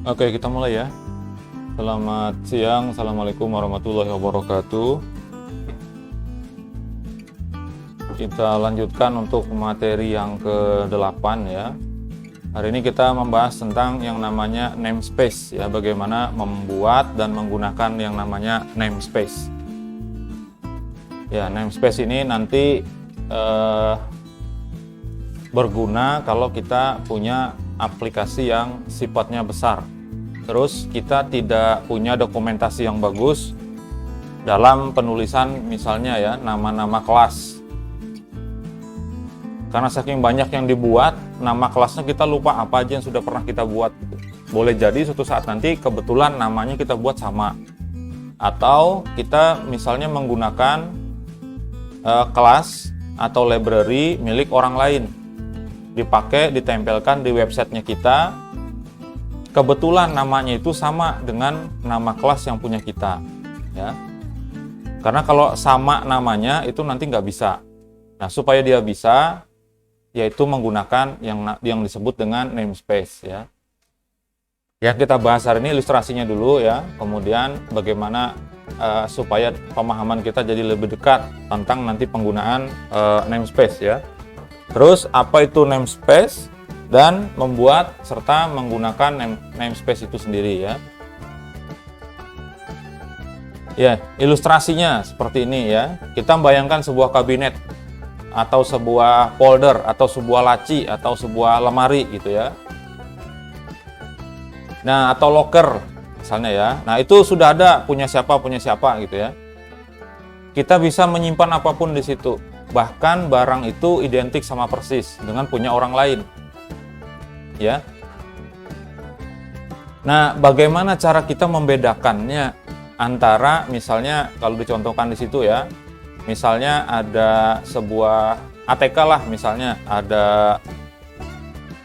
Oke, kita mulai ya. Selamat siang, Assalamualaikum warahmatullahi wabarakatuh. Kita lanjutkan untuk materi yang ke-8 ya. Hari ini kita membahas tentang yang namanya namespace ya, bagaimana membuat dan menggunakan yang namanya namespace. Ya, namespace ini nanti berguna kalau kita punya aplikasi yang sifatnya besar. Terus kita tidak punya dokumentasi yang bagus dalam penulisan misalnya ya nama-nama kelas. Karena saking banyak yang dibuat, nama kelasnya kita lupa apa aja yang sudah pernah kita buat. Boleh jadi suatu saat nanti kebetulan namanya kita buat sama. Atau kita misalnya menggunakan kelas atau library milik orang lain. Dipakai, ditempelkan di websitenya kita. Kebetulan namanya itu sama dengan nama kelas yang punya kita ya. Karena kalau sama namanya itu nanti nggak bisa. Nah, supaya dia bisa, yaitu menggunakan yang disebut dengan namespace ya. Yang kita bahas hari ini ilustrasinya dulu ya, kemudian bagaimana supaya pemahaman kita jadi lebih dekat tentang nanti penggunaan namespace ya. Terus apa itu namespace? Dan membuat serta menggunakan namespace itu sendiri ya. Ya, ilustrasinya seperti ini ya. Kita bayangkan sebuah kabinet atau sebuah folder atau sebuah laci atau sebuah lemari gitu ya. Nah, atau locker misalnya ya. Nah, itu sudah ada punya siapa gitu ya. Kita bisa menyimpan apapun di situ. Bahkan barang itu identik sama persis dengan punya orang lain. Ya. Nah, bagaimana cara kita membedakannya antara misalnya kalau dicontohkan di situ ya. Misalnya ada sebuah ATK lah misalnya, ada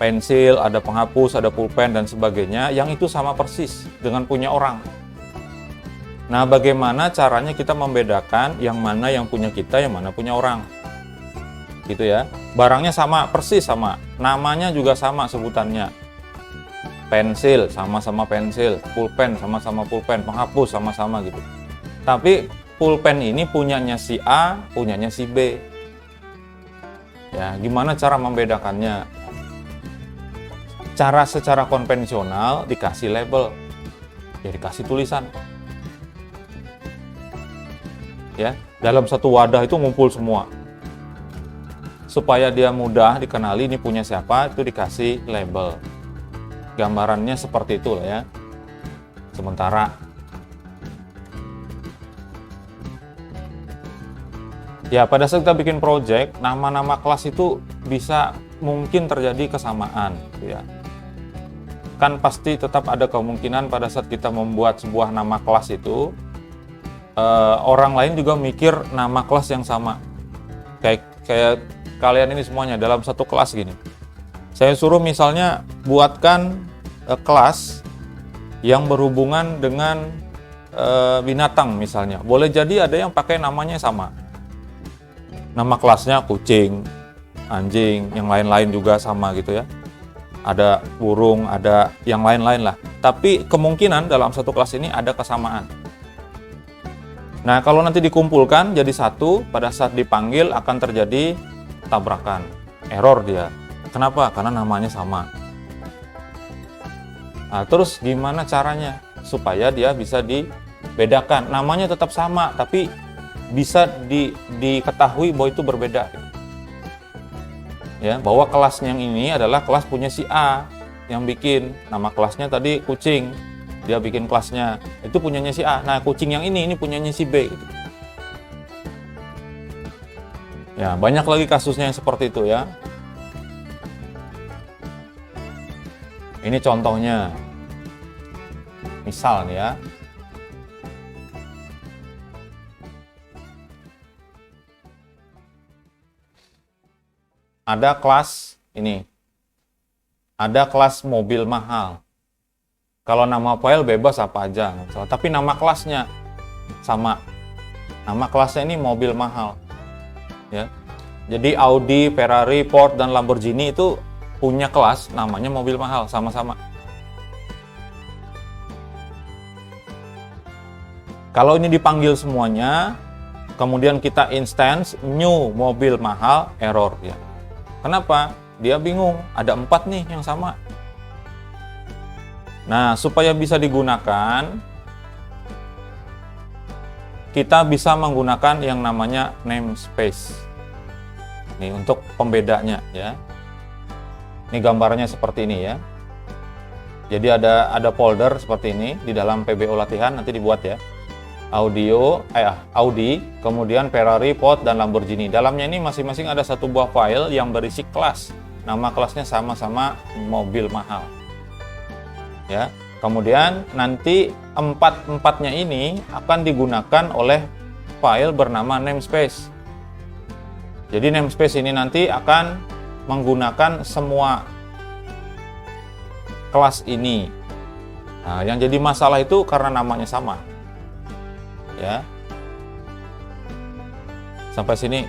pensil, ada penghapus, ada pulpen dan sebagainya yang itu sama persis dengan punya orang. Nah, bagaimana caranya kita membedakan yang mana yang punya kita, yang mana punya orang? Gitu ya. Barangnya sama persis sama, namanya juga sama sebutannya. Pensil sama-sama pensil, pulpen sama-sama pulpen, penghapus sama-sama gitu. Tapi pulpen ini punyanya si A, punyanya si B. Ya, gimana cara membedakannya? Cara secara konvensional dikasih label. Ya, dikasih tulisan. Ya, dalam satu wadah itu ngumpul semua. Supaya dia mudah dikenali ini punya siapa, itu dikasih label. Gambarannya seperti itu lah ya. Sementara ya pada saat kita bikin project, nama-nama kelas itu bisa mungkin terjadi kesamaan gitu ya. Kan pasti tetap ada kemungkinan pada saat kita membuat sebuah nama kelas itu orang lain juga mikir nama kelas yang sama. Kayak kalian ini semuanya dalam satu kelas gini. Saya suruh misalnya buatkan kelas yang berhubungan dengan binatang misalnya. Boleh jadi ada yang pakai namanya sama. Nama kelasnya kucing, anjing, yang lain-lain juga sama gitu ya. Ada burung, ada yang lain-lain lah. Tapi kemungkinan dalam satu kelas ini ada kesamaan. Nah, kalau nanti dikumpulkan jadi satu, pada saat dipanggil akan terjadi tabrakan, error dia. Kenapa? Karena namanya sama. Nah, terus gimana caranya supaya dia bisa dibedakan? Namanya tetap sama, tapi bisa diketahui bahwa itu berbeda. Ya, bahwa kelasnya yang ini adalah kelas punya si A yang bikin. Nama kelasnya tadi kucing, dia bikin kelasnya. Itu punyanya si A. Nah, kucing yang ini punyanya si B. Gitu. Ya, banyak lagi kasusnya yang seperti itu ya. Ini contohnya. Misal nih ya. Ada kelas ini. Ada kelas mobil mahal. Kalau nama file bebas apa aja, tapi nama kelasnya sama. Nama kelasnya ini mobil mahal. Ya. Jadi Audi, Ferrari, Ford dan Lamborghini itu punya kelas namanya mobil mahal sama-sama. Kalau ini dipanggil semuanya, kemudian kita instance new mobil mahal, error ya. Kenapa? Dia bingung, ada 4 nih yang sama. Nah, supaya bisa digunakan, kita bisa menggunakan yang namanya namespace. Nih untuk pembedanya ya. Ini gambarnya seperti ini ya. Jadi ada folder seperti ini di dalam PBO latihan, nanti dibuat ya. Audi, kemudian Ferrari, Ford, dan Lamborghini. Dalamnya ini masing-masing ada satu buah file yang berisi kelas. Nama kelasnya sama-sama mobil mahal. Ya. Kemudian nanti empatnya ini akan digunakan oleh file bernama namespace. Jadi namespace ini nanti akan menggunakan semua kelas ini. Nah, yang jadi masalah itu karena namanya sama. Ya. Sampai sini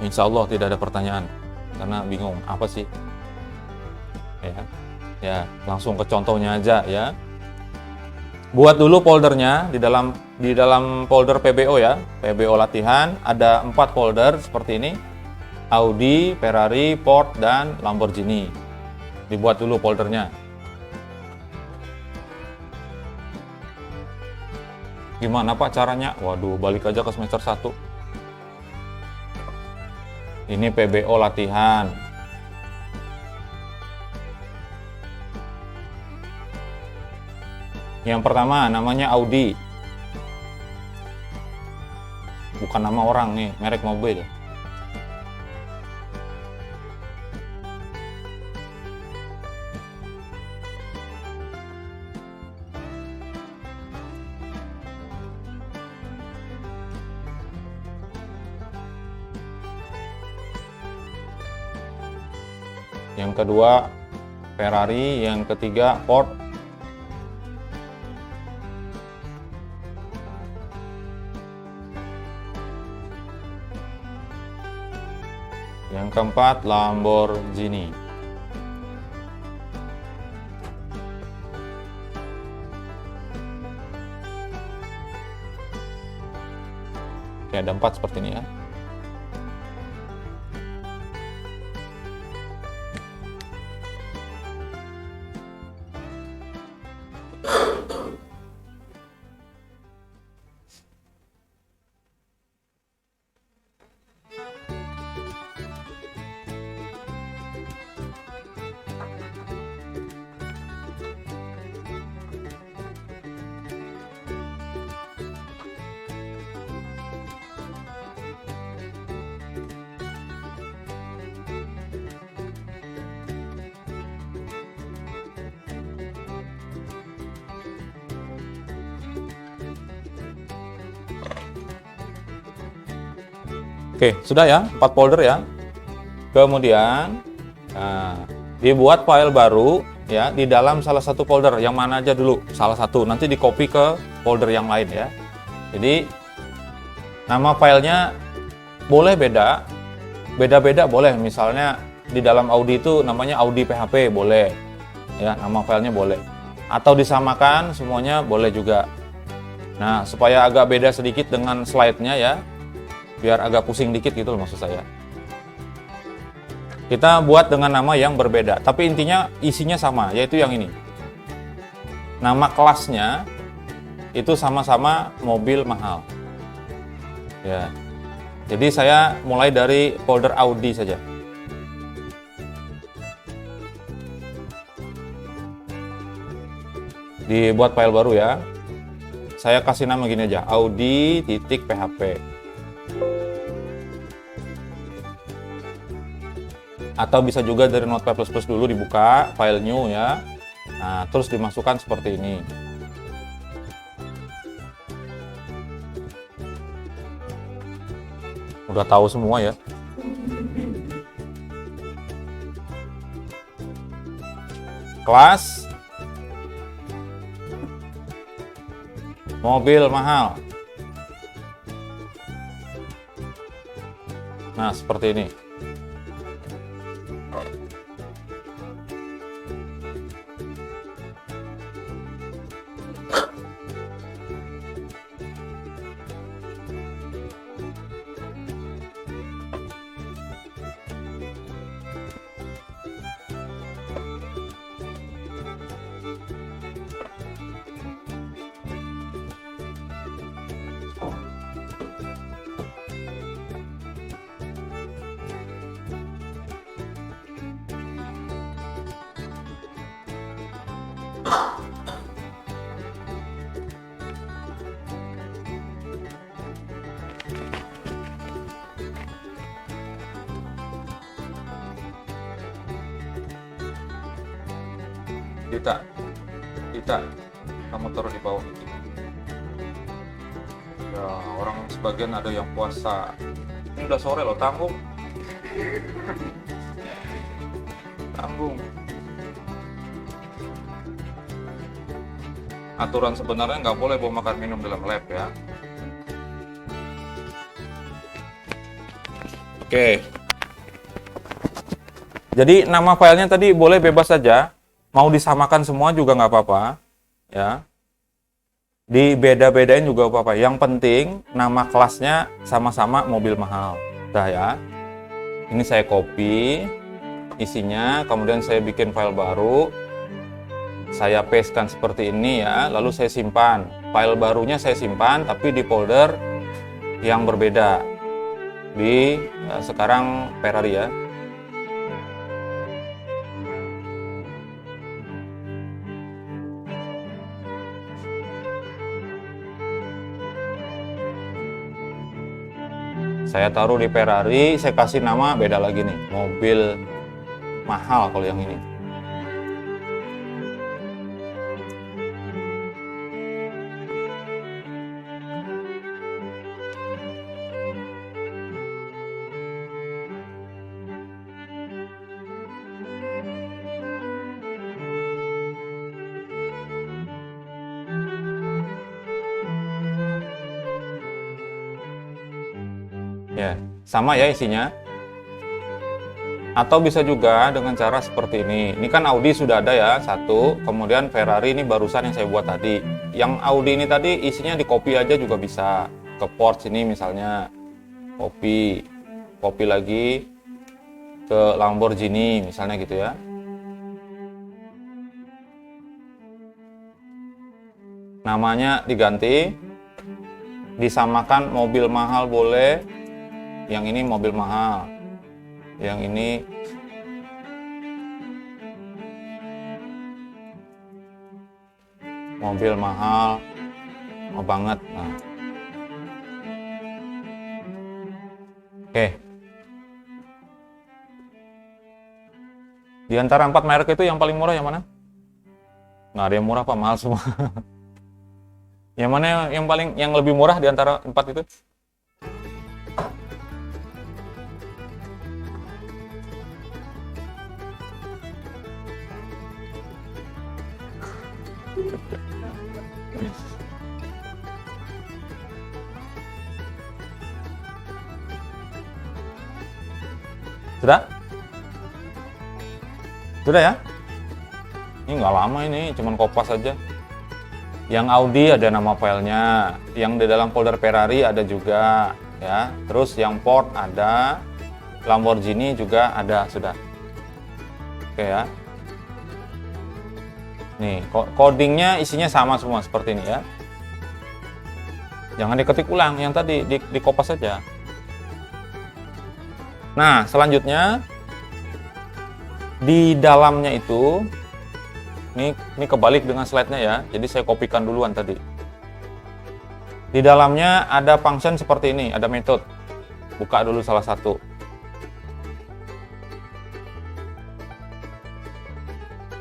insya Allah tidak ada pertanyaan karena bingung apa sih. Ya, langsung ke contohnya aja ya. Buat dulu foldernya di dalam folder PBO ya. PBO latihan ada 4 folder seperti ini. Audi, Ferrari, Ford, dan Lamborghini. Dibuat dulu foldernya. Gimana Pak caranya? Waduh, balik aja ke semester 1. Ini PBO latihan. Yang pertama namanya Audi. Bukan nama orang nih, merek mobil. Yang kedua Ferrari, yang ketiga Ford. Yang keempat Lamborghini. Oke, ada 4 seperti ini ya. Oke, sudah ya, 4 folder ya. Kemudian dibuat file baru ya di dalam salah satu folder. Yang mana aja dulu? Salah satu. Nanti di copy ke folder yang lain ya. Jadi nama filenya boleh beda-beda boleh. Misalnya di dalam Audi itu namanya Audi PHP boleh. Ya, nama filenya boleh. Atau disamakan semuanya boleh juga. Nah, supaya agak beda sedikit dengan slide-nya ya. Biar agak pusing dikit gitu loh maksud saya. Kita buat dengan nama yang berbeda, tapi intinya isinya sama, yaitu yang ini. Nama kelasnya itu sama-sama mobil mahal. Ya. Jadi saya mulai dari folder Audi saja. Dibuat file baru ya. Saya kasih nama gini aja, Audi.php. Atau bisa juga dari Notepad++ dulu dibuka file new ya. Nah, terus dimasukkan seperti ini. Udah tahu semua ya. Kelas mobil mahal. Nah, seperti ini. Dita, Dita, kamu taruh di bawah. Ya, orang sebagian ada yang puasa. Ini udah sore loh, tanggung. Tanggung. Aturan sebenarnya nggak boleh bawa makan minum dalam lab ya. Oke. Jadi nama filenya tadi boleh bebas saja. Mau disamakan semua juga nggak apa-apa. Ya. Dibeda-bedain juga apa-apa. Yang penting nama kelasnya sama-sama mobil mahal. Udah ya. Ini saya copy isinya, kemudian saya bikin file baru. Saya pastekan seperti ini ya, lalu saya simpan. File barunya saya simpan tapi di folder yang berbeda. Di sekarang Ferrari ya. Saya taruh di Ferrari, saya kasih nama beda lagi nih, mobil mahal kalau yang ini. Ya, sama ya isinya. Atau bisa juga dengan cara seperti ini. Ini kan Audi sudah ada ya, satu. Kemudian Ferrari ini barusan yang saya buat tadi. Yang Audi ini tadi isinya di copy aja juga bisa. Ke Porsche ini misalnya. Copy. Copy lagi ke Lamborghini misalnya gitu ya. Namanya diganti. Disamakan mobil mahal boleh. Yang ini mobil mahal. Yang ini mobil mahal, mau banget. Nah. Oke. Di antara 4 merek itu yang paling murah yang mana? Nggak ada yang murah, Pak, mahal semua. Yang mana yang lebih murah di antara 4 itu? Sudah? Sudah ya? Ini nggak lama ini, cuman kopas aja. Yang Audi ada nama filenya, yang di dalam folder Ferrari ada juga, ya. Terus yang Ford ada, Lamborghini juga ada, sudah. Oke ya. Nih, codingnya isinya sama semua seperti ini ya. Jangan diketik ulang, yang tadi di kopas saja. Nah, selanjutnya di dalamnya itu, ini kebalik dengan slide-nya ya. Jadi saya kopikan duluan tadi. Di dalamnya ada function seperti ini, ada method. Buka dulu salah satu.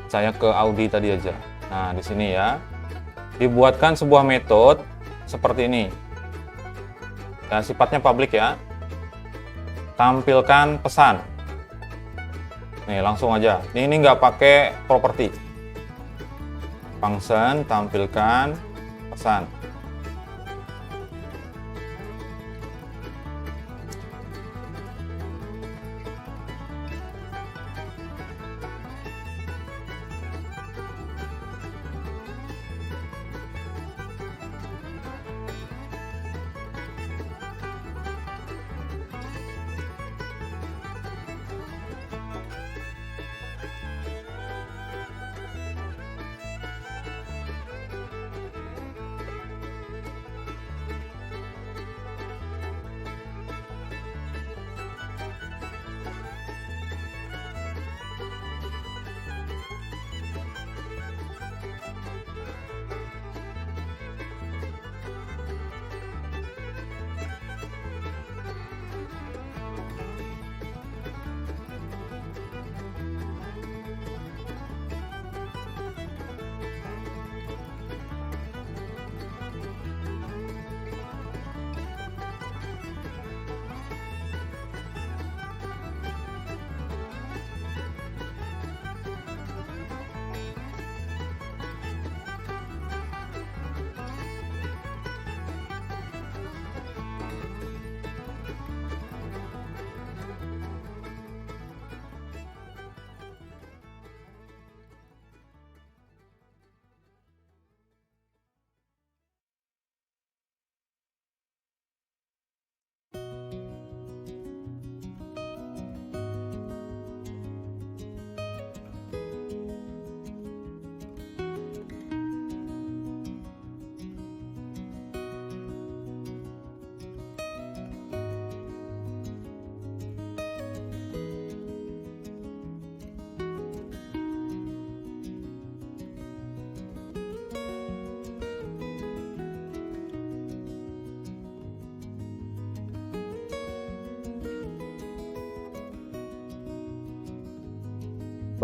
Saya ke Audi tadi aja. Nah, di sini ya. Dibuatkan sebuah metode seperti ini. Ya, sifatnya public ya. Tampilkan pesan. Nih, langsung aja. Ini nggak pakai properti. Function tampilkan pesan.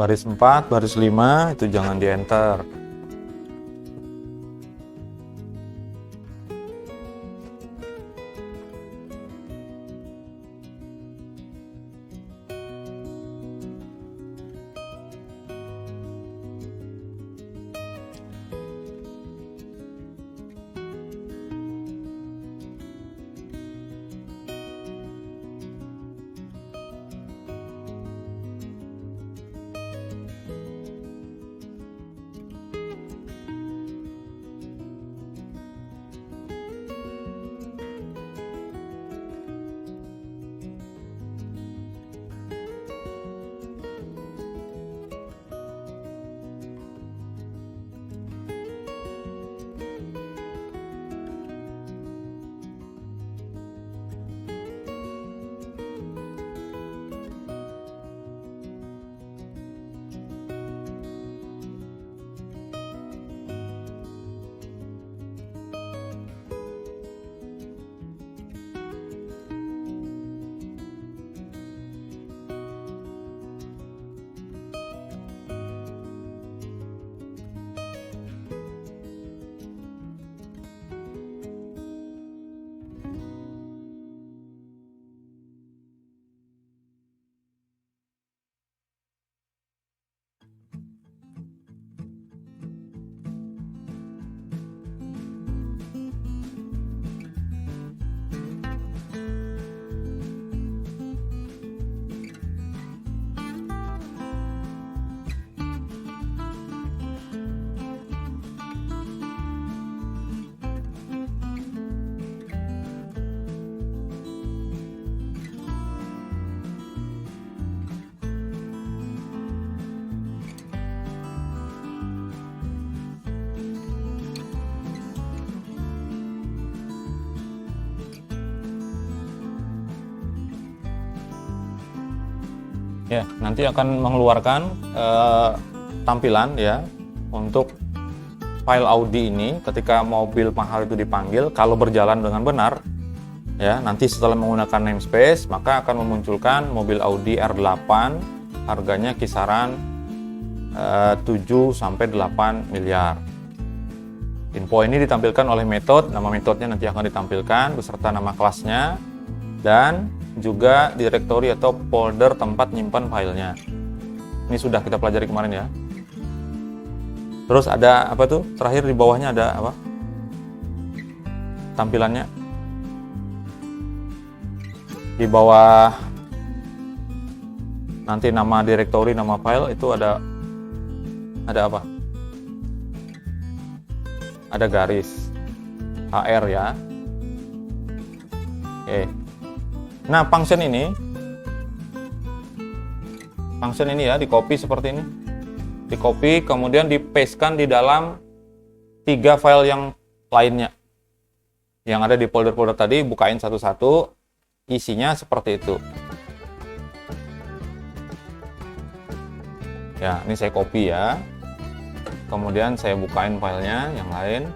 baris 4, baris 5 itu jangan di enter. Ya, nanti akan mengeluarkan tampilan ya untuk file Audi ini ketika mobil mahal itu dipanggil. Kalau berjalan dengan benar ya, nanti setelah menggunakan namespace maka akan memunculkan mobil Audi R8 harganya kisaran 7 sampai 8 miliar. Info ini ditampilkan oleh metode, nama metodenya nanti akan ditampilkan beserta nama kelasnya dan juga direktori atau folder tempat nyimpan filenya. Ini sudah kita pelajari kemarin ya. Terus ada apa tuh? Terakhir di bawahnya ada apa? Tampilannya. Di bawah nanti nama direktori, nama file itu ada apa? Ada garis HR ya. Oke. Nah, function ini ya, di copy seperti ini. Di copy kemudian dipastekan di dalam 3 file yang lainnya. Yang ada di folder-folder tadi, bukain satu-satu, isinya seperti itu. Ya, ini saya copy ya. Kemudian saya bukain filenya yang lain.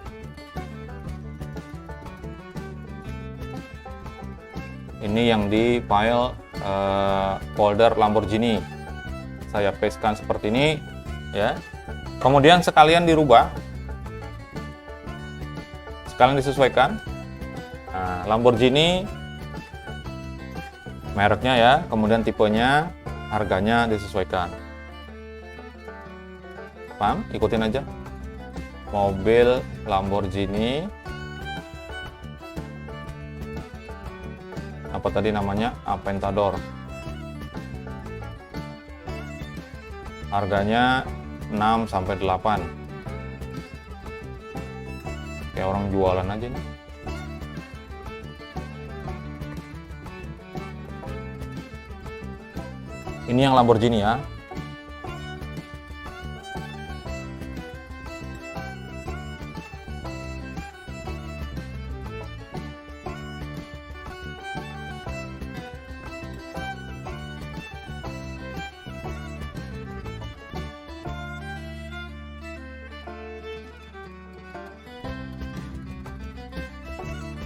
Ini yang di file folder Lamborghini. Saya pastekan seperti ini ya. Kemudian sekalian dirubah. Sekalian disesuaikan. Nah, Lamborghini mereknya ya, kemudian tipenya, harganya disesuaikan. Paham? Ikutin aja. Mobil Lamborghini. Apa tadi namanya? Aventador. Harganya 6 sampai 8. Kayak orang jualan aja nih. Ini yang Lamborghini ya.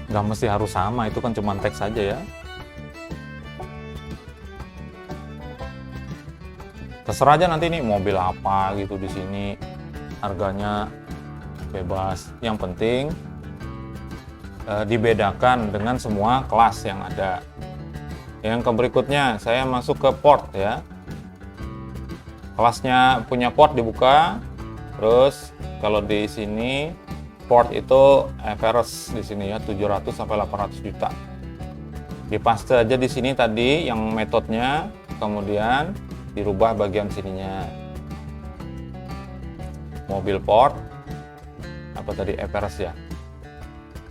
Nggak mesti harus sama, itu kan cuma teks saja ya. Terserah aja nanti nih mobil apa gitu di sini, harganya bebas. Yang penting dibedakan dengan semua kelas yang ada. Yang berikutnya saya masuk ke port ya. Kelasnya punya port dibuka. Terus kalau di sini port itu average di sini ya 700 sampai 800 juta. Dipaste aja di sini tadi yang metodenya, kemudian dirubah bagian sininya. Mobil port apa tadi average ya?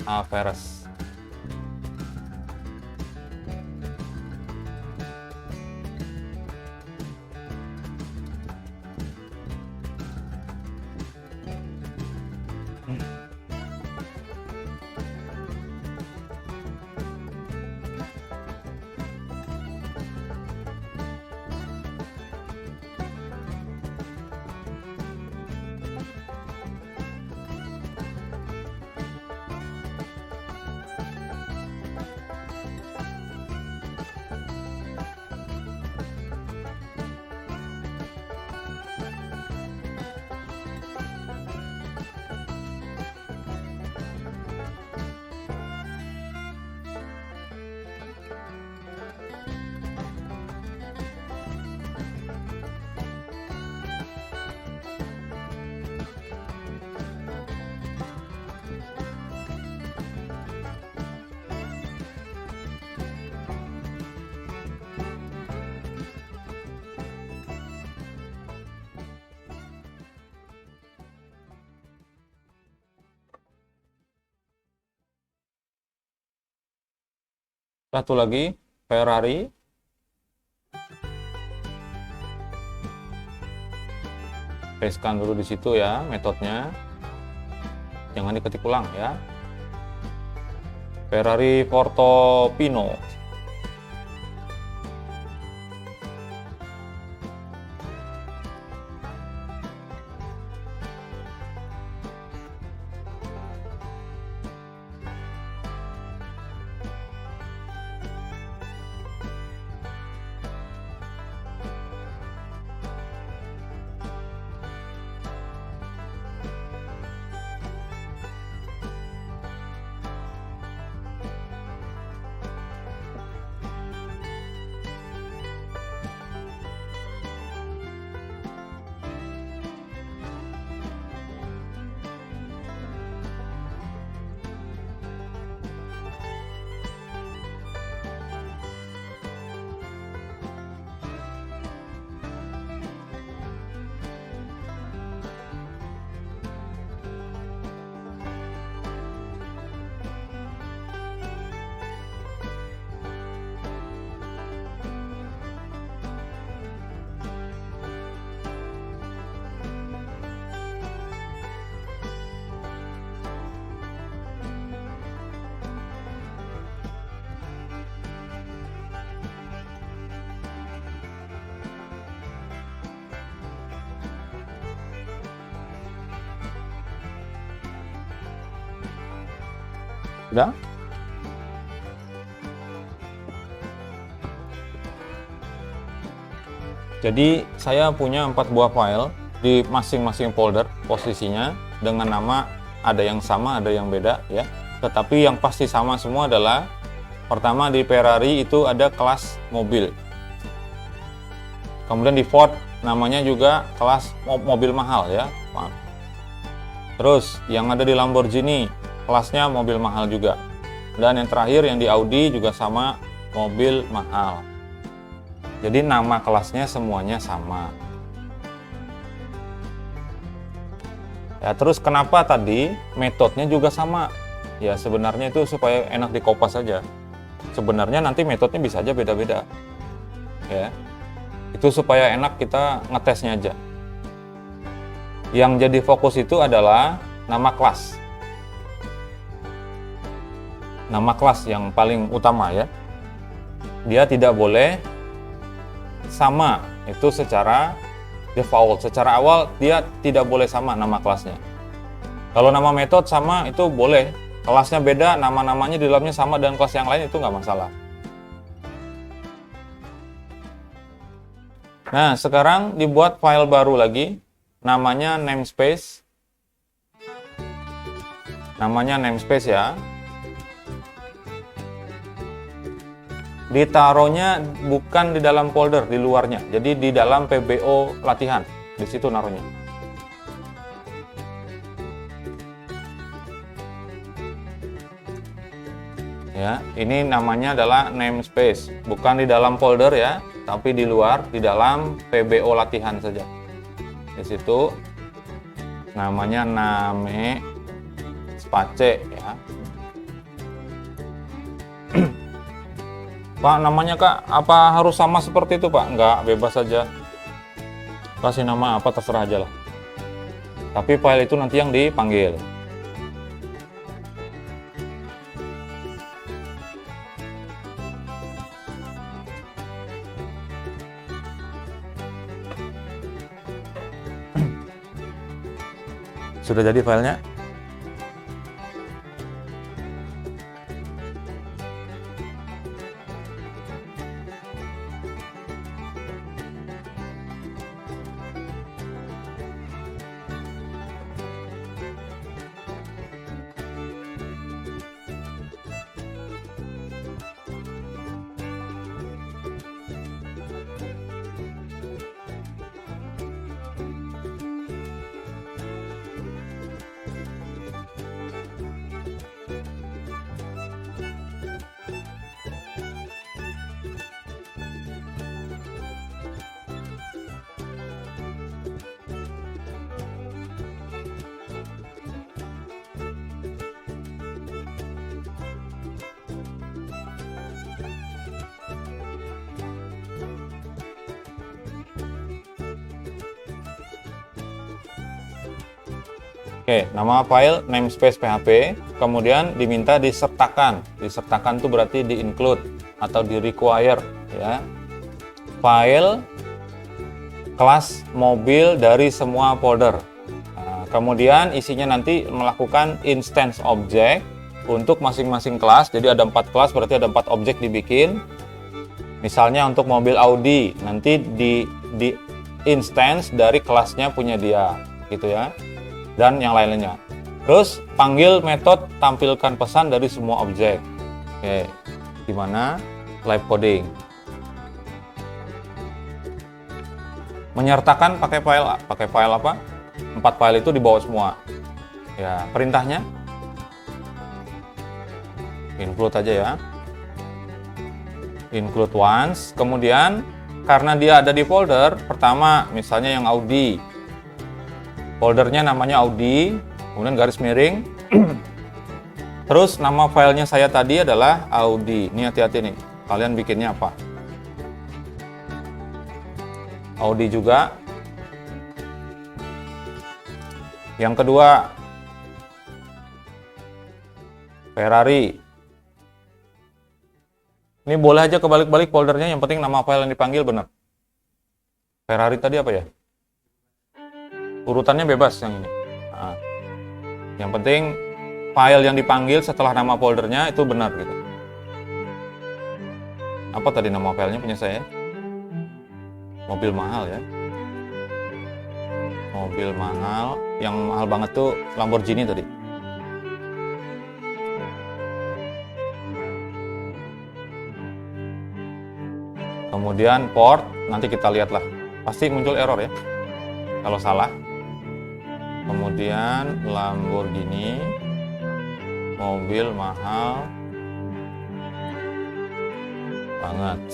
Average. Satu lagi Ferrari. Pastekan dulu di situ ya metodenya. Jangan diketik ulang ya. Ferrari Portofino. Udah? Jadi saya punya 4 buah file di masing-masing folder posisinya dengan nama ada yang sama, ada yang beda ya. Tetapi yang pasti sama semua adalah pertama di Ferrari itu ada kelas mobil. Kemudian di Ford namanya juga kelas mobil mahal ya. Terus yang ada di Lamborghini kelasnya mobil mahal juga. Dan yang terakhir yang di Audi juga sama, mobil mahal. Jadi nama kelasnya semuanya sama. Ya, terus kenapa tadi metodenya juga sama? Ya sebenarnya itu supaya enak dikopas saja. Sebenarnya nanti metodenya bisa aja beda-beda. Ya. Itu supaya enak kita ngetesnya aja. Yang jadi fokus itu adalah nama kelas. Nama kelas yang paling utama ya. Dia tidak boleh sama, itu secara default. Secara awal dia tidak boleh sama nama kelasnya. Kalau nama metode sama itu boleh. Kelasnya beda, nama-namanya di dalamnya sama dan kelas yang lain itu nggak masalah. Nah, sekarang dibuat file baru lagi, namanya namespace. Namanya namespace ya. Ditaruhnya bukan di dalam folder, di luarnya. Jadi di dalam PBO latihan, di situ naruhnya. Ya, ini namanya adalah namespace, bukan di dalam folder ya, tapi di luar, di dalam PBO latihan saja. Di situ namanya namespace ya. Pak, namanya Kak, apa harus sama seperti itu Pak? Enggak, bebas saja. Kasih nama apa terserah aja lah. Tapi file itu nanti yang dipanggil. Sudah jadi filenya? Oke, nama file namespace PHP, kemudian diminta disertakan. Disertakan itu berarti di-include atau di-require ya. File kelas mobil dari semua folder. Nah, kemudian isinya nanti melakukan instance object untuk masing-masing kelas. Jadi ada 4 kelas, berarti ada 4 objek dibikin. Misalnya untuk mobil Audi, nanti di instance dari kelasnya punya dia, gitu ya. Dan yang lainnya. Terus panggil metode tampilkan pesan dari semua objek. Oke, gimana? Live coding. Menyertakan pakai file apa? 4 file itu dibawa semua. Ya, perintahnya include aja ya. Include once. Kemudian karena dia ada di folder, pertama misalnya yang Audi. Foldernya namanya Audi, kemudian garis miring. Terus nama filenya saya tadi adalah Audi. Ini hati-hati nih, kalian bikinnya apa? Audi juga. Yang kedua, Ferrari. Ini boleh aja kebalik-balik foldernya, yang penting nama file yang dipanggil benar. Ferrari tadi apa ya? Urutannya bebas yang ini. Nah, yang penting file yang dipanggil setelah nama foldernya itu benar gitu. Apa tadi nama filenya punya saya? Mobil mahal ya. Mobil mahal, yang mahal banget tuh Lamborghini tadi. Kemudian port, nanti kita lihatlah. Pasti muncul error ya. Kalau salah. Kemudian Lamborghini, mobil mahal banget.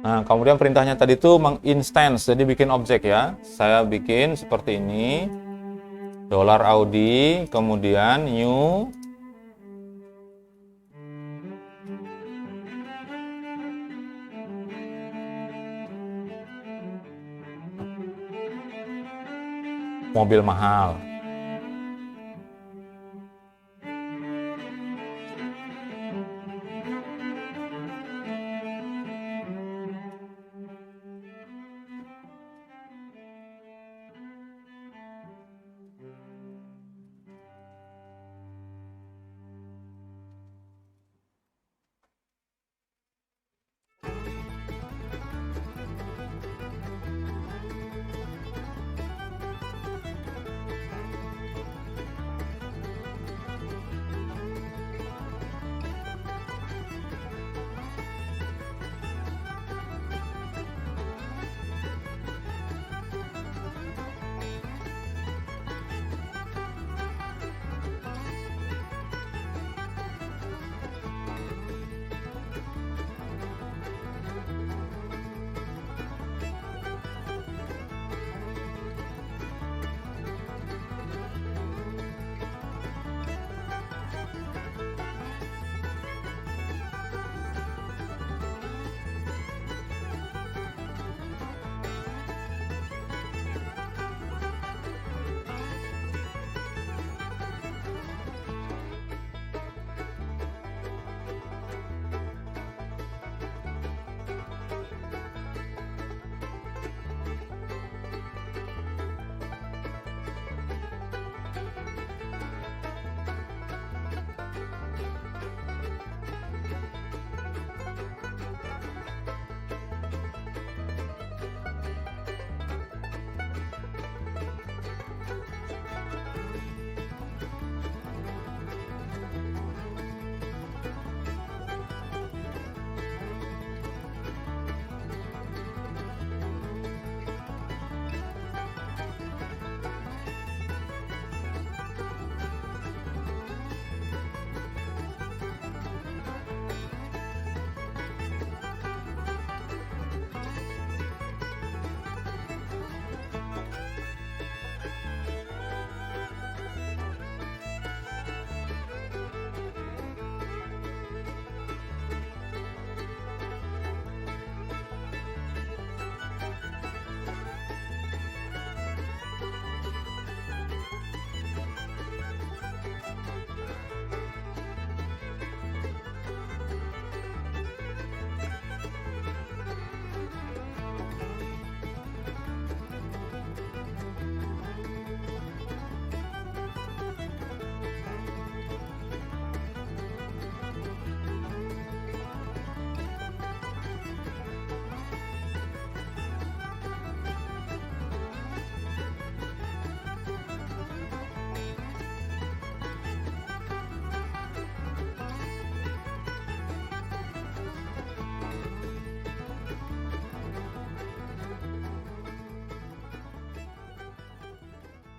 Nah, kemudian perintahnya tadi itu menginstance, jadi bikin objek ya. Saya bikin seperti ini. $Audi, kemudian new Mobil mahal.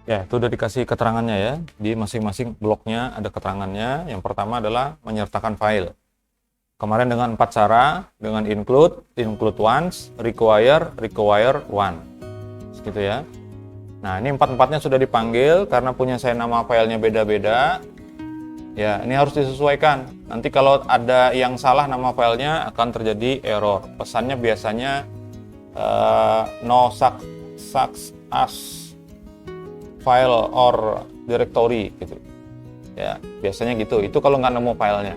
Ya, itu udah dikasih keterangannya ya. Di masing-masing bloknya ada keterangannya. Yang pertama adalah menyertakan file. Kemarin dengan 4 cara, dengan include once, require one. Segitu ya. Nah, ini 4-4-nya sudah dipanggil karena punya saya nama filenya beda-beda. Ya, ini harus disesuaikan. Nanti kalau ada yang salah nama filenya akan terjadi error. Pesannya biasanya no such as file or directory gitu. Ya, biasanya gitu. Itu kalau nggak nemu filenya.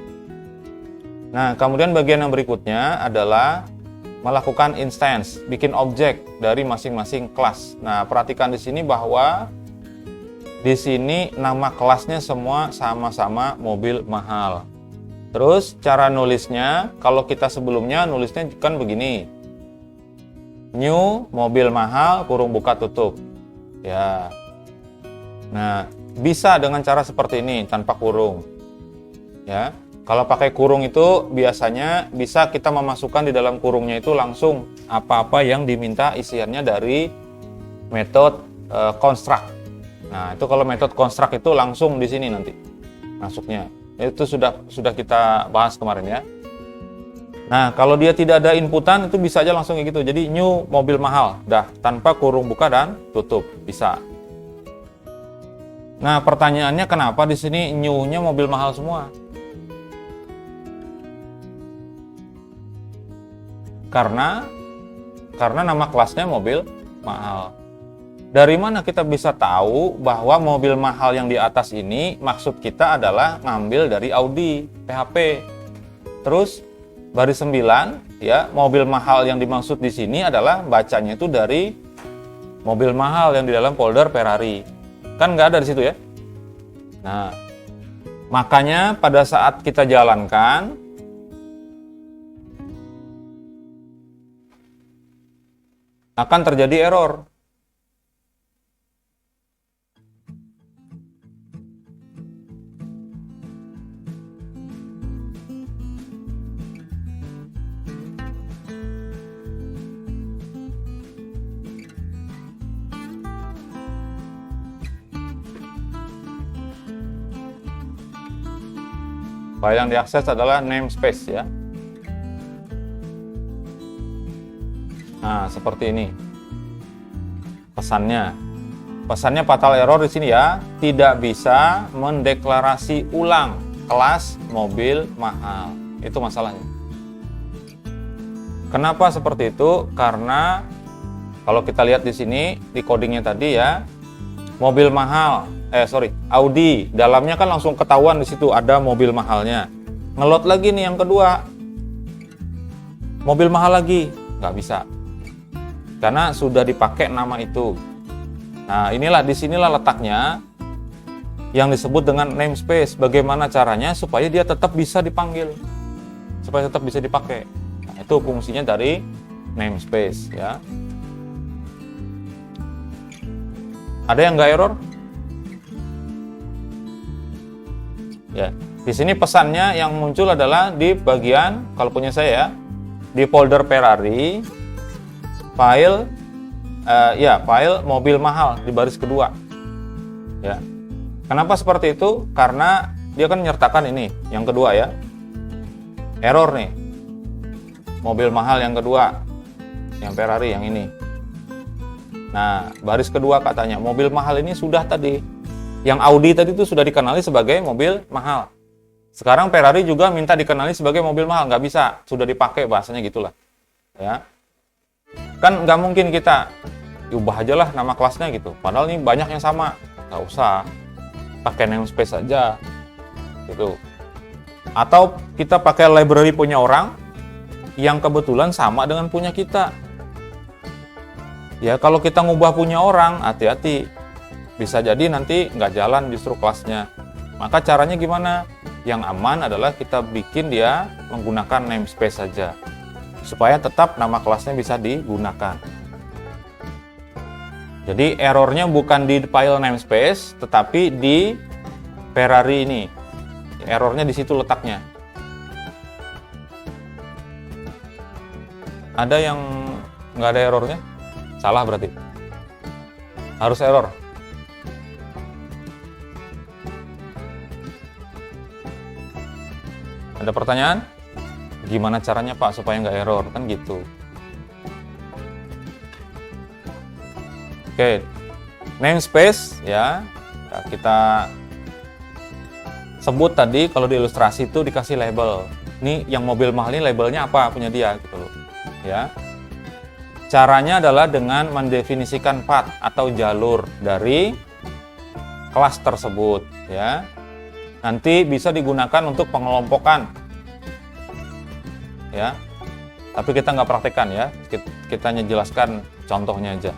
Nah, kemudian bagian yang berikutnya adalah melakukan instance, bikin objek dari masing-masing kelas. Nah, perhatikan di sini bahwa di sini nama kelasnya semua sama-sama mobil mahal. Terus cara nulisnya, kalau kita sebelumnya nulisnya kan begini. New mobil mahal kurung buka tutup. Ya. Nah, bisa dengan cara seperti ini tanpa kurung. Ya. Kalau pakai kurung itu biasanya bisa kita memasukkan di dalam kurungnya itu langsung apa-apa yang diminta isiannya dari metode construct. Nah, itu kalau metode construct itu langsung di sini nanti masuknya. Itu sudah kita bahas kemarin ya. Nah, kalau dia tidak ada inputan itu bisa aja langsung kayak gitu. Jadi new mobil mahal, dah tanpa kurung buka dan tutup, bisa. Nah, pertanyaannya kenapa di sini new-nya mobil mahal semua? Karena nama kelasnya mobil mahal. Dari mana kita bisa tahu bahwa mobil mahal yang di atas ini maksud kita adalah ngambil dari Audi PHP. Terus baris 9 ya, mobil mahal yang dimaksud di sini adalah bacanya itu dari mobil mahal yang di dalam folder Ferrari. Kan nggak ada di situ ya. Nah, makanya pada saat kita jalankan akan terjadi error. File yang diakses adalah namespace ya. Nah, seperti ini. Pesannya fatal error di sini ya, tidak bisa mendeklarasi ulang kelas mobil mahal. Itu masalahnya. Kenapa seperti itu? Karena kalau kita lihat di sini di codingnya tadi ya, mobil mahal, Audi, dalamnya kan langsung ketahuan di situ ada mobil mahalnya. Ngelot lagi nih yang kedua, mobil mahal lagi, nggak bisa, karena sudah dipakai nama itu. Nah, disinilah letaknya yang disebut dengan namespace. Bagaimana caranya supaya dia tetap bisa dipanggil, supaya tetap bisa dipakai. Nah, itu fungsinya dari namespace ya. Ada yang nggak error? Ya, di sini pesannya yang muncul adalah di bagian, kalau punya saya ya, di folder Ferrari, file mobil mahal di baris kedua. Ya. Kenapa seperti itu? Karena dia kan menyertakan ini, yang kedua ya. Error nih. Mobil mahal yang kedua, yang Ferrari yang ini. Nah, baris kedua katanya, mobil mahal ini sudah tadi. Yang Audi tadi itu sudah dikenali sebagai mobil mahal. Sekarang Ferrari juga minta dikenali sebagai mobil mahal. Nggak bisa, sudah dipakai bahasanya gitulah. Ya. Kan nggak mungkin kita ubah aja lah nama kelasnya gitu. Padahal ini banyak yang sama. Nggak usah, pakai namespace aja. Gitu. Atau kita pakai library punya orang yang kebetulan sama dengan punya kita. Ya, kalau kita ngubah punya orang, hati-hati. Bisa jadi nanti nggak jalan justru kelasnya. Maka caranya gimana? Yang aman adalah kita bikin dia menggunakan namespace saja. Supaya tetap nama kelasnya bisa digunakan. Jadi errornya bukan di file namespace, tetapi di Ferrari ini. Errornya di situ letaknya. Ada yang nggak ada errornya? Salah berarti. Harus error. Ada pertanyaan? Gimana caranya Pak supaya nggak error? Kan gitu. Oke, namespace ya, kita sebut tadi kalau di ilustrasi itu dikasih label. Ini yang mobil mahal ini labelnya apa punya dia gitu loh. Ya. Caranya adalah dengan mendefinisikan path atau jalur dari kelas tersebut ya. Nanti bisa digunakan untuk pengelompokan ya. Tapi kita nggak praktekkan ya. Kita hanya jelaskan contohnya aja.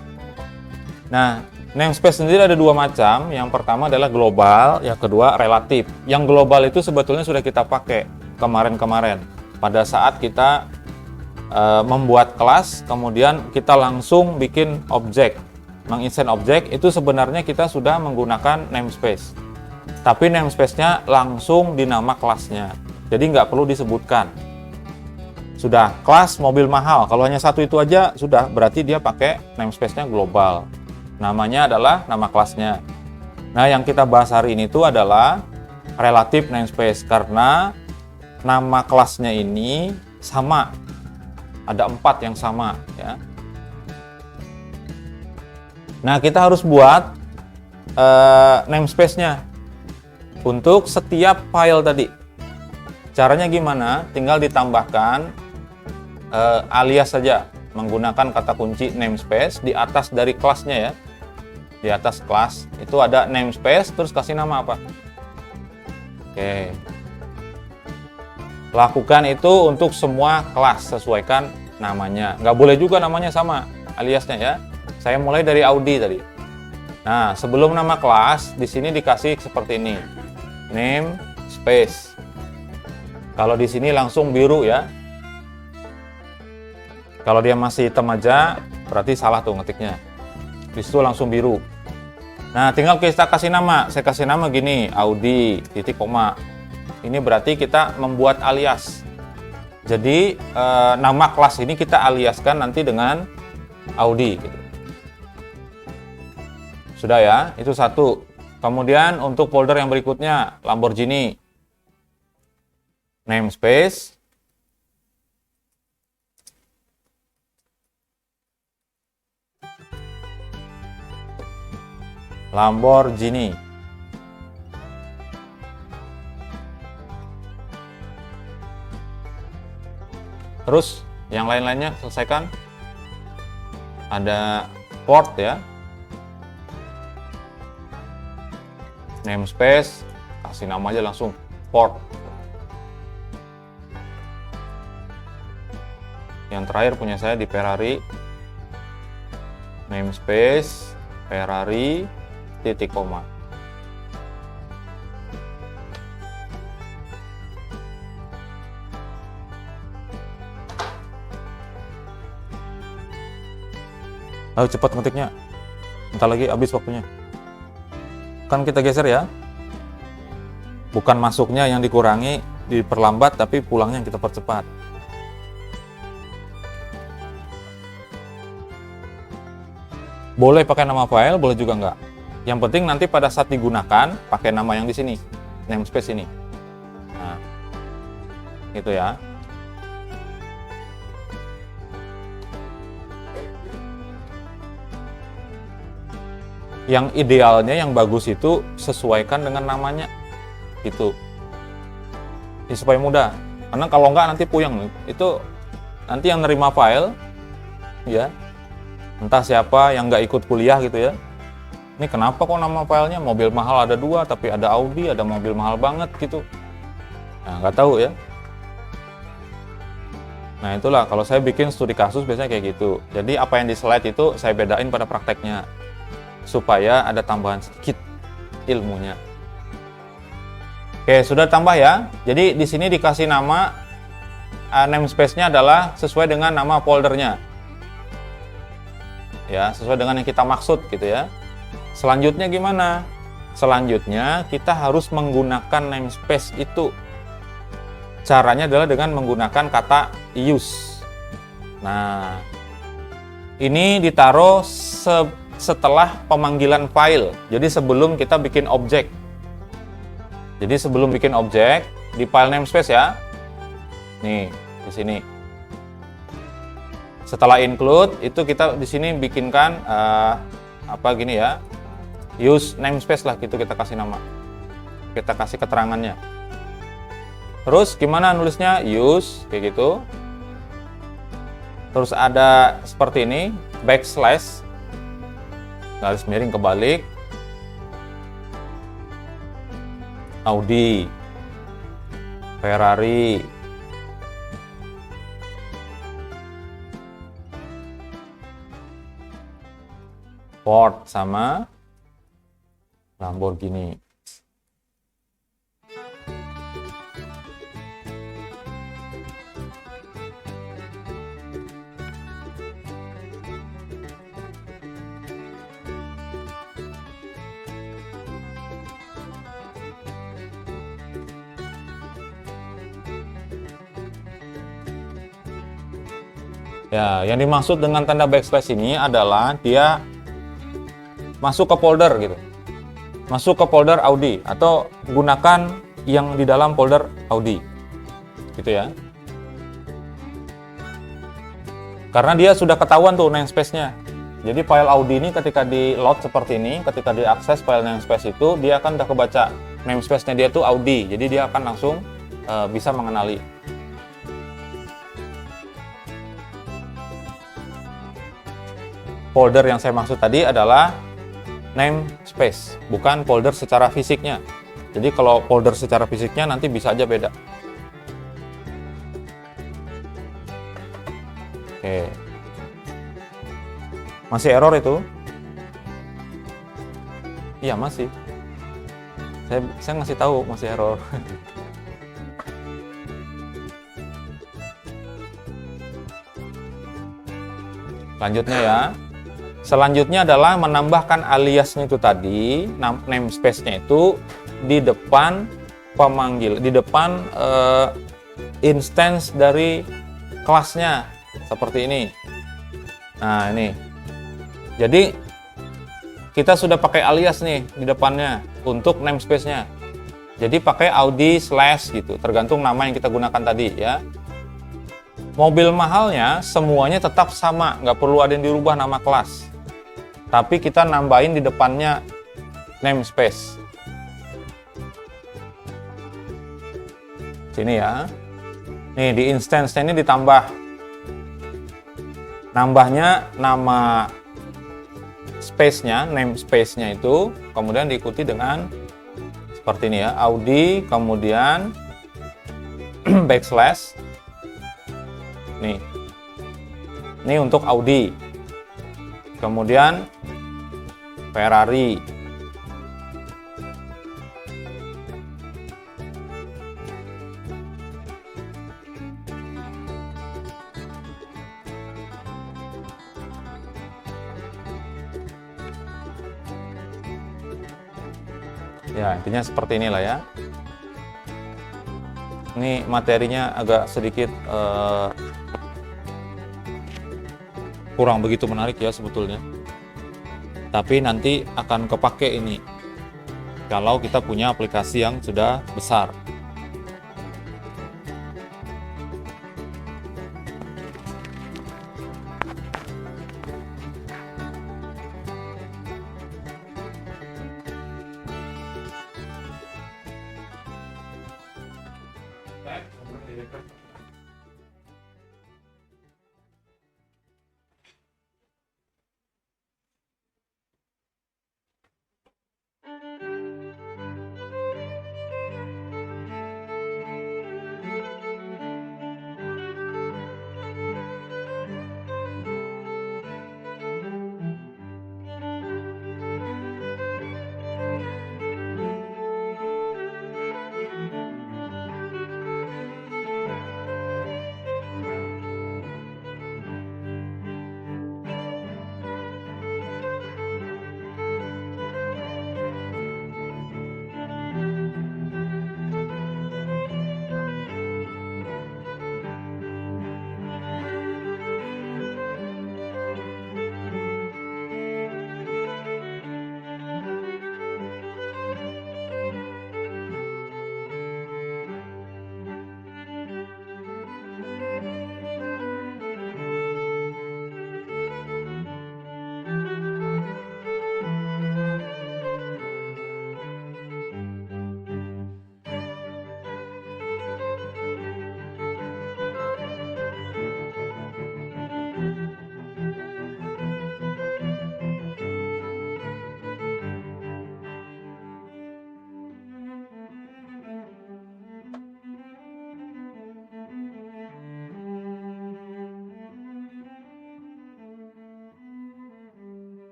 Nah, namespace sendiri ada dua macam. Yang pertama adalah global, yang kedua relatif. Yang global itu sebetulnya sudah kita pakai kemarin-kemarin pada saat kita membuat kelas, kemudian kita langsung bikin objek, menginstance objek, itu sebenarnya kita sudah menggunakan namespace. Tapi namespace-nya langsung di nama kelasnya, jadi nggak perlu disebutkan. Sudah kelas mobil mahal, kalau hanya satu itu aja sudah, berarti dia pakai namespace-nya global. Namanya adalah nama kelasnya. Nah, yang kita bahas hari ini itu adalah relative namespace, karena nama kelasnya ini sama. Ada 4 yang sama ya. Nah, kita harus buat namespace-nya untuk setiap file tadi. Caranya gimana? Tinggal ditambahkan alias saja menggunakan kata kunci namespace di atas dari kelasnya ya. Di atas kelas itu ada namespace, terus kasih nama apa? Oke. Lakukan itu untuk semua kelas, sesuaikan namanya. Nggak boleh juga namanya sama aliasnya ya. Saya mulai dari Audi tadi. Nah, sebelum nama kelas di sini dikasih seperti ini. Namespace. Kalau di sini langsung biru ya. Kalau dia masih hitam aja, berarti salah tuh ngetiknya. Di situ langsung biru. Nah, tinggal kita kasih nama. Saya kasih nama gini, Audi, titik koma. Ini berarti kita membuat alias. Jadi, nama kelas ini kita aliaskan nanti dengan Audi. Gitu. Sudah ya, itu satu. Kemudian untuk folder yang berikutnya, Lamborghini. Namespace. Lamborghini. Terus yang lain-lainnya selesaikan. Ada port ya. Namespace, kasih nama aja langsung port. Yang terakhir punya saya di Ferrari. Namespace, Ferrari, titik koma. Ayo cepat ngetiknya. Bentar lagi habis waktunya. Kan kita geser ya. Bukan masuknya yang dikurangi, diperlambat, tapi pulangnya yang kita percepat. Boleh pakai nama file, boleh juga enggak. Yang penting nanti pada saat digunakan, pakai nama yang di sini, namespace ini. Nah, gitu ya. Yang idealnya, yang bagus itu sesuaikan dengan namanya, gitu. Ya, supaya mudah. Karena kalau enggak nanti puyeng. Itu nanti yang nerima file, ya, entah siapa yang nggak ikut kuliah gitu ya. Ini kenapa kok nama filenya mobil mahal ada 2, tapi ada Audi, ada mobil mahal banget gitu. Nah, nggak tahu ya. Nah, itulah kalau saya bikin studi kasus biasanya kayak gitu. Jadi apa yang di slide itu saya bedain pada prakteknya. Supaya ada tambahan sedikit ilmunya. Oke, sudah tambah ya. Jadi di sini dikasih nama, namespace-nya adalah sesuai dengan nama foldernya. Ya, sesuai dengan yang kita maksud gitu ya. Selanjutnya gimana? Selanjutnya kita harus menggunakan namespace itu. Caranya adalah dengan menggunakan kata use. Nah, ini ditaruh setelah pemanggilan file. Jadi sebelum kita bikin objek. Jadi sebelum bikin objek di file namespace ya. Nih, di sini. Setelah include itu kita di sini bikinkan apa gini ya. Use namespace lah gitu, kita kasih nama. Kita kasih keterangannya. Terus gimana nulisnya? Use kayak gitu. Terus ada seperti ini, backslash, garis miring kebalik, Audi, Ferrari, Ford sama Lamborghini. Ya, yang dimaksud dengan tanda backslash ini adalah dia masuk ke folder gitu. Masuk ke folder Audi atau gunakan yang di dalam folder Audi. Gitu ya. Karena dia sudah ketahuan tuh namespace-nya. Jadi file Audi ini ketika di load seperti ini, ketika diakses file namespace itu, dia akan udah kebaca namespace-nya dia tuh Audi. Jadi dia akan langsung bisa mengenali. folder yang saya maksud tadi adalah namespace, bukan folder secara fisiknya. Jadi kalau folder secara fisiknya nanti bisa aja beda. Oke. Masih error itu? Iya, masih. Saya ngasih tahu masih error. Lanjutnya ya. Selanjutnya adalah menambahkan aliasnya itu tadi, namespace-nya itu di depan pemanggil, di depan instance dari kelasnya seperti ini. Nah, ini. Jadi kita sudah pakai alias nih di depannya untuk namespace-nya. Jadi pakai Audi / gitu, tergantung nama yang kita gunakan tadi ya. Mobil mahalnya semuanya tetap sama, nggak perlu ada yang dirubah nama kelas. Tapi kita nambahin di depannya namespace. Sini ya. Nih di instance-nya ini ditambah. Nambahnya nama space-nya, namespace-nya itu, kemudian diikuti dengan seperti ini ya, Audi, kemudian backslash. Nih. Ini untuk Audi. Kemudian Ferrari. Ya, intinya seperti inilah ya. Ini materinya agak sedikit kurang begitu menarik ya sebetulnya. Tapi nanti akan kepake ini kalau kita punya aplikasi yang sudah besar.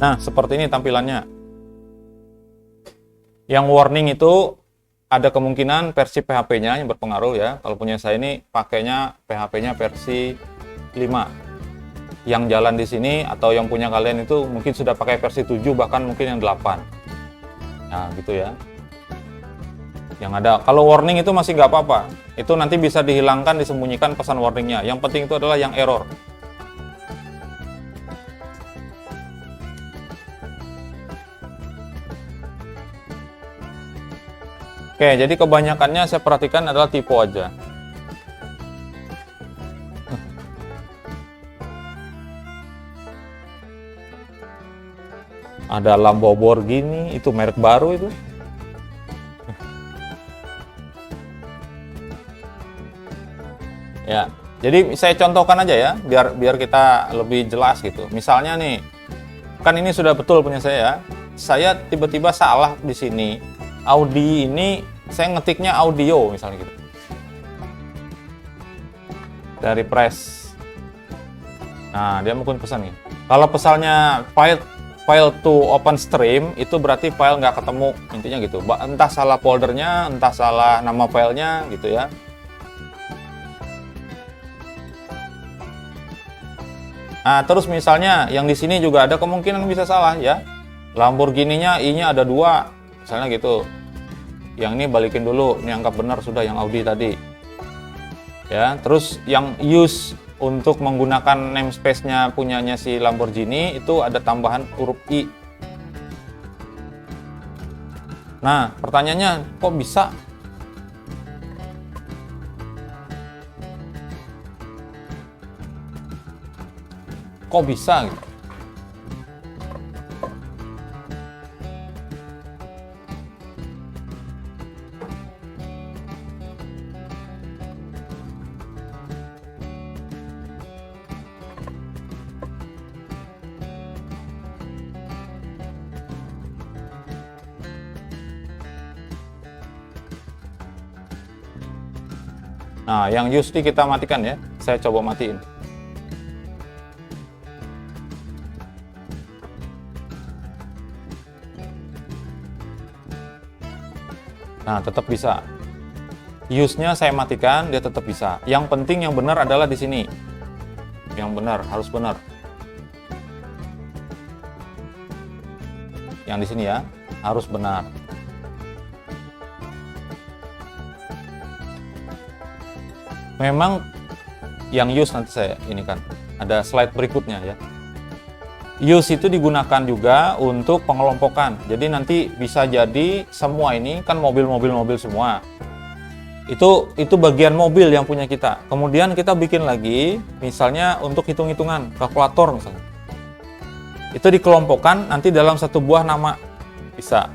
Nah, seperti ini tampilannya. Yang warning itu ada kemungkinan versi PHP-nya yang berpengaruh ya. Kalau punya saya ini pakainya PHP-nya versi 5. Yang jalan di sini atau yang punya kalian itu mungkin sudah pakai versi 7 bahkan mungkin yang 8. Nah, gitu ya. Yang ada, kalau warning itu masih nggak apa-apa. Itu nanti bisa dihilangkan, disembunyikan pesan warningnya. Yang penting itu adalah yang error. Oke, jadi kebanyakannya saya perhatikan adalah typo aja. Ada Lamborghini, itu merek baru itu. Ya, jadi saya contohkan aja ya, biar kita lebih jelas gitu. Misalnya nih, kan ini sudah betul punya saya. Saya tiba-tiba salah di sini. Audi ini saya ngetiknya audio misalnya gitu. Dari press. Nah, dia mungkin pesan nih. Kalau pesannya file to open stream, itu berarti file nggak ketemu, intinya gitu. Entah salah foldernya, entah salah nama filenya gitu ya. Nah, terus misalnya yang di sini juga ada kemungkinan bisa salah ya. Lamborghini-nya I-nya ada 2. Misalnya gitu. Yang ini balikin dulu, ini anggap benar sudah yang Audi tadi. Ya, terus yang use untuk menggunakan namespace-nya punyanya si Lamborghini itu ada tambahan huruf I. Nah, pertanyaannya kok bisa? Kok bisa gitu? Nah, yang use kita matikan ya. Saya coba matiin. Nah, tetap bisa. Use-nya saya matikan, dia tetap bisa. Yang penting yang benar adalah di sini. Yang benar, harus benar. Yang di sini ya, harus benar. Memang yang use nanti saya ini kan ada slide berikutnya ya. Use itu digunakan juga untuk pengelompokan. Jadi nanti bisa jadi semua ini kan mobil-mobil semua. Itu bagian mobil yang punya kita. Kemudian kita bikin lagi misalnya untuk hitung-hitungan, kalkulator misalnya. Itu dikelompokkan nanti dalam satu buah nama. Bisa.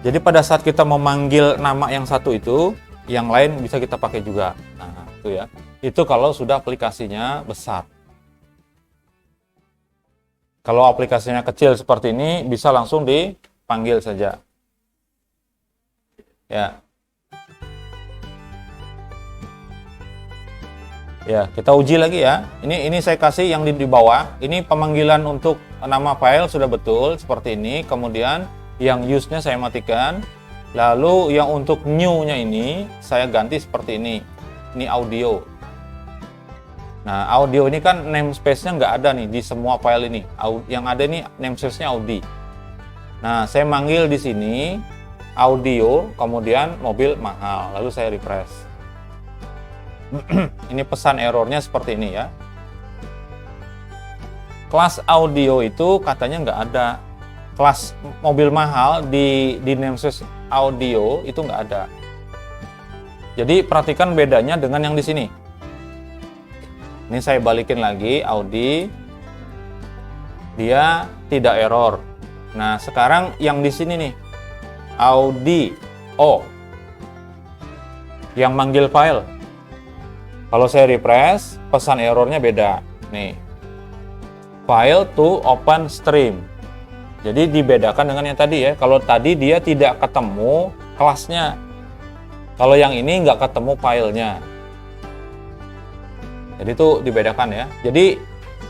Jadi pada saat kita memanggil nama yang satu itu, yang lain bisa kita pakai juga. Nah, itu ya. Itu kalau sudah aplikasinya besar. Kalau aplikasinya kecil seperti ini, bisa langsung dipanggil saja. Ya. Ya, kita uji lagi ya. Ini saya kasih yang di bawah. Ini pemanggilan untuk nama file sudah betul seperti ini. Kemudian yang use-nya saya matikan. Lalu yang untuk new-nya ini saya ganti seperti ini. Ini audio. Nah, audio ini kan namespace-nya nggak ada nih di semua file ini. Yang ada ini namespace-nya Audi. Nah, saya manggil di sini audio, kemudian mobil mahal. Lalu saya refresh. Ini pesan errornya seperti ini ya. Kelas audio itu katanya nggak ada. Kelas mobil mahal di namespace audio itu nggak ada. Jadi perhatikan bedanya dengan yang di sini. Ini saya balikin lagi Audi, dia tidak error. Nah sekarang yang di sini nih Audi O, yang manggil file. Kalau saya refresh, pesan errornya beda. Nih, file to open stream. Jadi dibedakan dengan yang tadi ya. Kalau tadi dia tidak ketemu kelasnya. Kalau yang ini nggak ketemu filenya. Jadi itu dibedakan ya. Jadi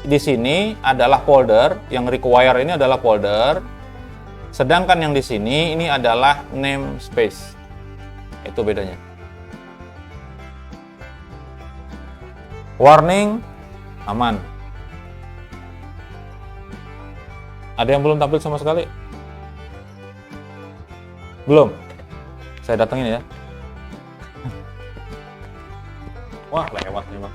di sini adalah folder, yang require ini adalah folder, sedangkan yang di sini ini adalah namespace. Itu bedanya. Warning, aman. Ada yang belum tampil sama sekali? Belum? Saya datengin ya. Wah, lewat nih Bang.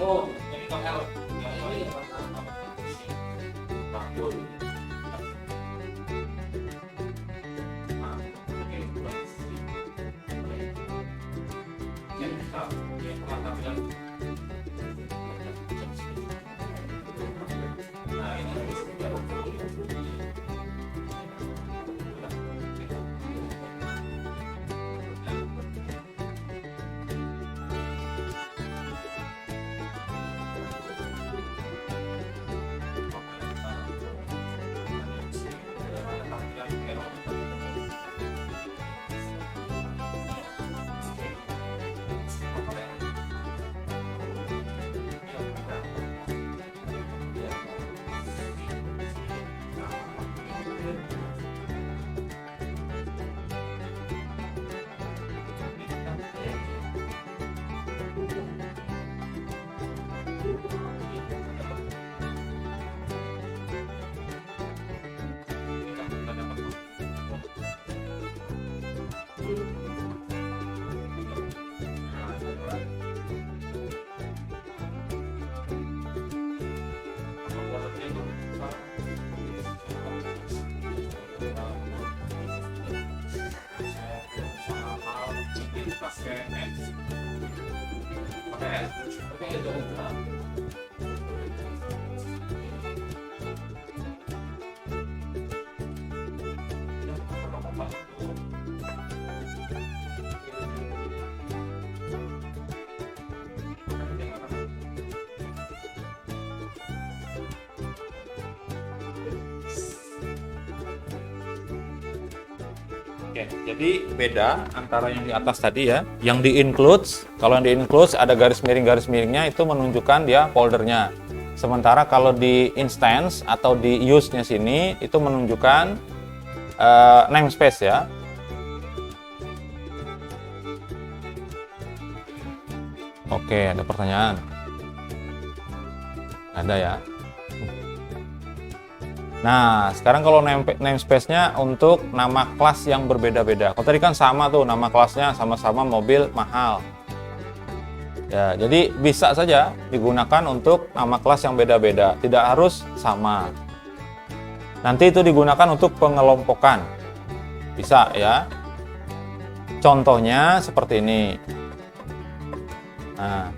Oh, ini Kang El. Oke, jadi beda antara yang di atas tadi ya. Yang di includes, kalau yang di includes ada garis miringnya itu menunjukkan dia foldernya. Sementara kalau di instance atau di use-nya sini itu menunjukkan namespace ya. Oke, ada pertanyaan? Ada ya. Nah, sekarang kalau namespace-nya untuk nama kelas yang berbeda-beda. Kalau tadi kan sama tuh, nama kelasnya sama-sama mobil mahal. Ya, jadi bisa saja digunakan untuk nama kelas yang beda-beda, tidak harus sama. Nanti itu digunakan untuk pengelompokan. Bisa ya. Contohnya seperti ini. Nah,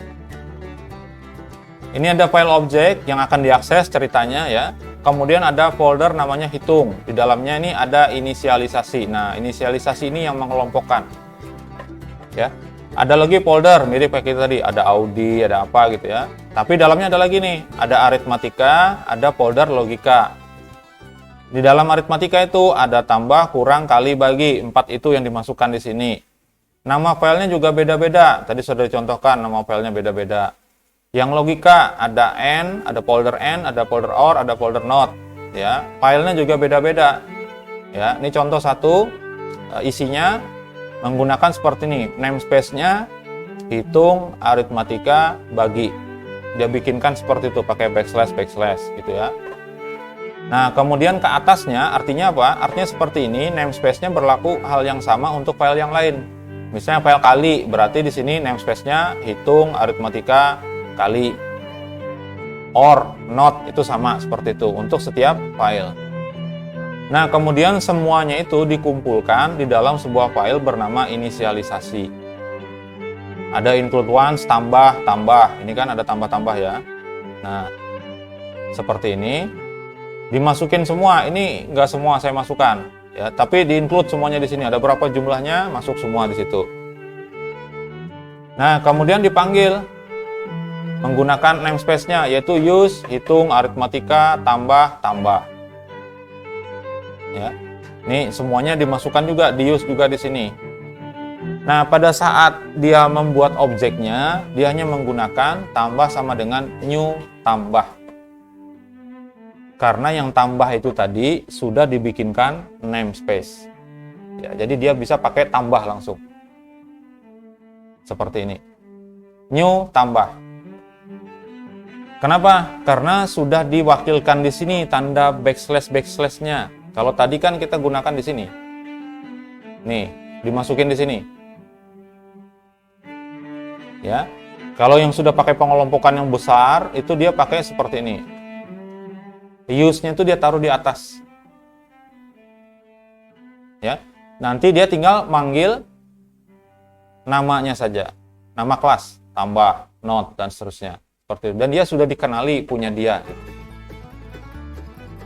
ini ada file objek yang akan diakses ceritanya ya. Kemudian ada folder namanya hitung. Di dalamnya ini ada inisialisasi. Nah, inisialisasi ini yang mengelompokkan. Ya. Ada lagi folder mirip kayak kita tadi, ada Audi, ada apa gitu ya. Tapi dalamnya ada lagi nih, ada aritmatika, ada folder logika. Di dalam aritmatika itu ada tambah, kurang, kali, bagi. 4 itu yang dimasukkan di sini. Nama filenya juga beda-beda. Tadi sudah dicontohkan nama filenya beda-beda. Yang logika ada N, ada folder N, ada folder OR, ada folder not. Ya, filenya juga beda-beda. Ya, ini contoh satu, isinya menggunakan seperti ini, namespace-nya hitung, aritmatika, bagi. Dia bikinkan seperti itu pakai backslash gitu ya. Nah, kemudian ke atasnya artinya apa? Artinya seperti ini, namespace-nya berlaku hal yang sama untuk file yang lain. Misalnya file kali, berarti di sini namespace-nya hitung, aritmatika, kali. Or, not, itu sama seperti itu untuk setiap file. Nah, kemudian semuanya itu dikumpulkan di dalam sebuah file bernama inisialisasi. Ada include once, tambah. Ini kan ada tambah-tambah ya. Nah, seperti ini. Dimasukin semua. Ini nggak semua saya masukkan. Ya, tapi di-include semuanya di sini. Ada berapa jumlahnya, masuk semua di situ. Nah, kemudian dipanggil menggunakan namespace-nya, yaitu use, hitung, aritmatika, tambah. Ya, ini semuanya dimasukkan juga, di use juga di sini. Nah, pada saat dia membuat objeknya, dia hanya menggunakan tambah sama dengan new tambah. Karena yang tambah itu tadi sudah dibikinkan namespace. Ya, jadi dia bisa pakai tambah langsung. Seperti ini. New tambah. Kenapa? Karena sudah diwakilkan di sini tanda backslash-nya. Kalau tadi kan kita gunakan di sini. Nih, dimasukin di sini. Ya. Kalau yang sudah pakai pengelompokan yang besar, itu dia pakai seperti ini. Use-nya itu dia taruh di atas. Ya. Nanti dia tinggal manggil namanya saja. Nama kelas, tambah, not, dan seterusnya. Seperti itu. Dan dia sudah dikenali punya dia.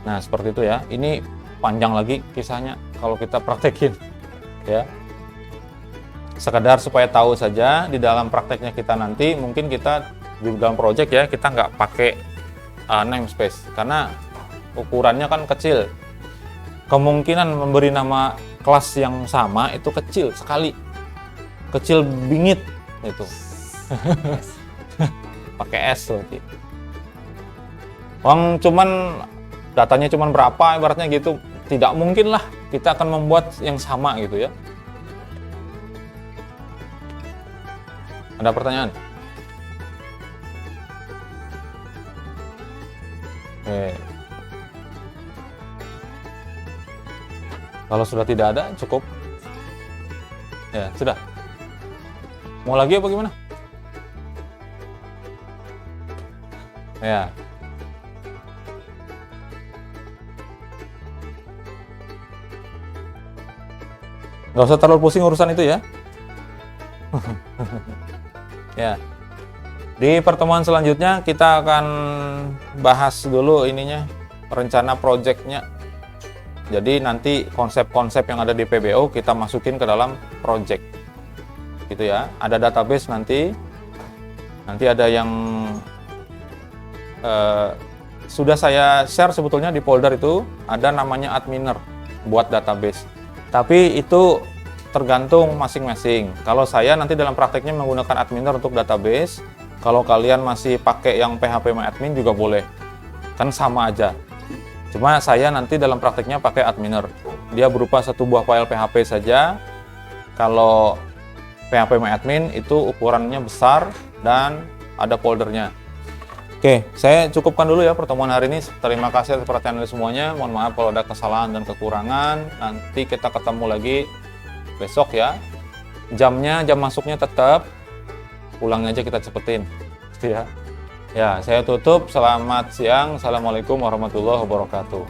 Nah, seperti itu ya. Ini panjang lagi kisahnya kalau kita praktekin ya. Sekedar supaya tahu saja di dalam prakteknya kita nanti mungkin kita di dalam project ya kita nggak pakai namespace karena ukurannya kan kecil. Kemungkinan memberi nama kelas yang sama itu kecil sekali. Kecil bingit itu. Pakai S berarti. Cuman datanya cuman berapa ibaratnya gitu. Tidak mungkin lah kita akan membuat yang sama gitu ya. Ada pertanyaan? Oke. Kalau sudah tidak ada, cukup. Ya, sudah. Mau lagi apa gimana? Ya. Nggak usah terlalu pusing urusan itu ya. Ya. Di pertemuan selanjutnya kita akan bahas dulu ininya, rencana projectnya. Jadi nanti konsep-konsep yang ada di PBO kita masukin ke dalam project. Gitu ya. Ada database nanti ada yang sudah saya share sebetulnya di folder itu, ada namanya adminer buat database. Tapi itu tergantung masing-masing. Kalau saya nanti dalam prakteknya menggunakan adminer untuk database. Kalau kalian masih pakai yang PHPMyAdmin juga boleh. Kan sama aja. Cuma saya nanti dalam prakteknya pakai adminer. Dia berupa satu buah file PHP saja. Kalau PHPMyAdmin itu ukurannya besar dan ada foldernya. Oke, saya cukupkan dulu ya pertemuan hari ini. Terima kasih atas perhatian semuanya. Mohon maaf kalau ada kesalahan dan kekurangan. Nanti kita ketemu lagi besok ya. Jam masuknya tetap. Pulangnya aja kita cepetin. Ya. Ya, saya tutup. Selamat siang. Assalamualaikum warahmatullahi wabarakatuh.